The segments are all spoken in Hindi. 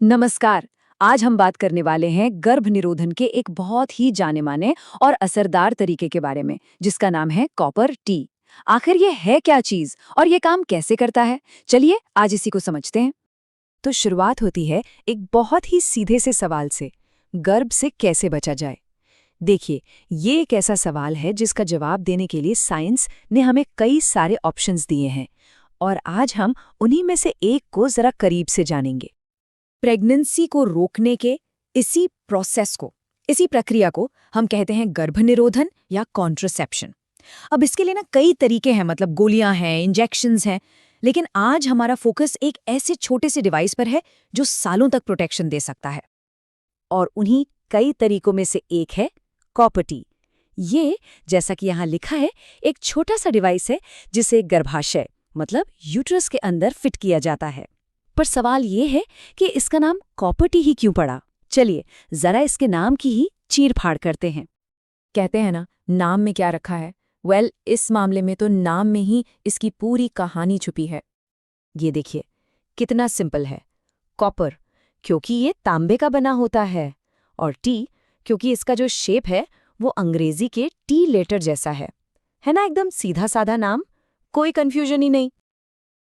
नमस्कार। आज हम बात करने वाले हैं गर्भ निरोधन के एक बहुत ही जाने माने और असरदार तरीके के बारे में, जिसका नाम है कॉपर टी। आखिर ये है क्या चीज और ये काम कैसे करता है? चलिए आज इसी को समझते हैं। तो शुरुआत होती है एक बहुत ही सीधे से सवाल से, गर्भ से कैसे बचा जाए। देखिए, ये एक ऐसा सवाल है जिसका जवाब देने के लिए साइंस ने हमें कई सारे ऑप्शंस दिए हैं, और आज हम उन्हीं में से एक को जरा करीब से जानेंगे। प्रेगनेंसी को रोकने के इसी प्रक्रिया को हम कहते हैं गर्भनिरोधन या कॉन्ट्रासेप्शन। अब इसके लिए ना कई तरीके हैं, मतलब गोलियां हैं, इंजेक्शंस हैं, लेकिन आज हमारा फोकस एक ऐसे छोटे से डिवाइस पर है जो सालों तक प्रोटेक्शन दे सकता है। और उन्हीं कई तरीकों में से एक है कॉपर टी। ये, जैसा कि यहाँ लिखा है, एक छोटा सा डिवाइस है जिसे गर्भाशय मतलब यूट्रस के अंदर फिट किया जाता है। पर सवाल ये है कि इसका नाम कॉपर टी ही क्यों पड़ा? चलिए जरा इसके नाम की ही चीर-फाड़ करते हैं। कहते हैं ना, नाम में क्या रखा है। इस मामले में तो नाम में ही इसकी पूरी कहानी छुपी है। ये देखिए कितना सिंपल है। कॉपर क्योंकि ये तांबे का बना होता है, और टी क्योंकि इसका जो शेप है वो अंग्रेजी के टी लेटर जैसा है ना, एकदम सीधा साधा नाम, कोई कंफ्यूजन ही नहीं।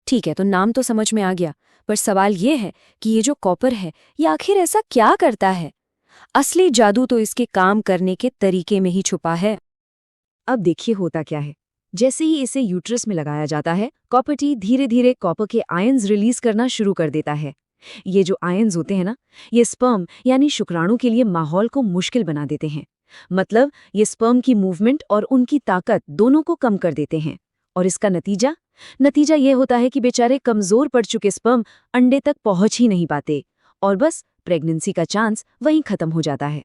ठीक है, तो नाम तो समझ में आ गया, पर सवाल ये है कि ये जो कॉपर है ये आखिर ऐसा क्या करता है? असली जादू तो इसके काम करने के तरीके में ही छुपा है। अब देखिए होता क्या है। जैसे ही इसे यूट्रस में लगाया जाता है, कॉपर टी धीरे धीरे कॉपर के आयंस रिलीज करना शुरू कर देता है। ये जो आयंस होते हैं ना, ये स्पर्म यानी शुक्राणु के लिए माहौल को मुश्किल बना देते हैं। मतलब ये स्पर्म की मूवमेंट और उनकी ताकत दोनों को कम कर देते हैं। और इसका नतीजा ये होता है कि बेचारे कमजोर पड़ चुके स्पर्म अंडे तक पहुंच ही नहीं पाते, और बस प्रेगनेंसी का चांस वहीं खत्म हो जाता है।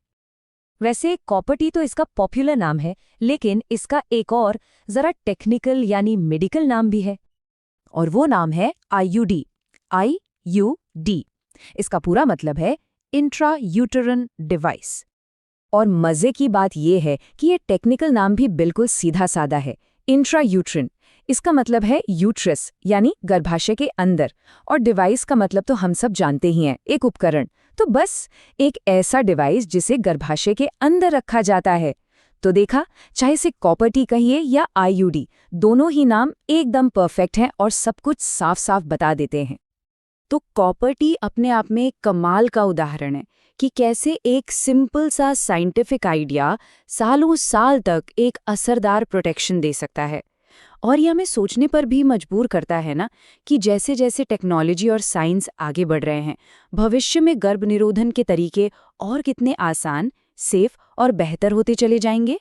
वैसे कॉपर टी तो इसका पॉपुलर नाम है, लेकिन इसका एक और जरा टेक्निकल यानी मेडिकल नाम भी है, और वो नाम है IUD। IUD इसका पूरा मतलब है इंट्रा यूटेरन डिवाइस। और मजे की बात यह है कि ये टेक्निकल नाम भी बिल्कुल सीधा साधा है। इंट्रा यूट्रिन, इसका मतलब है यूट्रस यानी गर्भाशय के अंदर, और डिवाइस का मतलब तो हम सब जानते ही हैं, एक उपकरण। तो बस एक ऐसा डिवाइस जिसे गर्भाशय के अंदर रखा जाता है। तो देखा, चाहे इसे कॉपर टी कहिए या IUD, दोनों ही नाम एकदम परफेक्ट हैं और सब कुछ साफ साफ बता देते हैं। तो कॉपर टी अपने आप में एक कमाल का उदाहरण है कि कैसे एक सिंपल सा साइंटिफिक आइडिया सालों साल तक एक असरदार प्रोटेक्शन दे सकता है। और ये हमें सोचने पर भी मजबूर करता है ना, कि जैसे जैसे टेक्नोलॉजी और साइंस आगे बढ़ रहे हैं, भविष्य में गर्भ निरोधन के तरीके और कितने आसान, सेफ और बेहतर होते चले जाएंगे।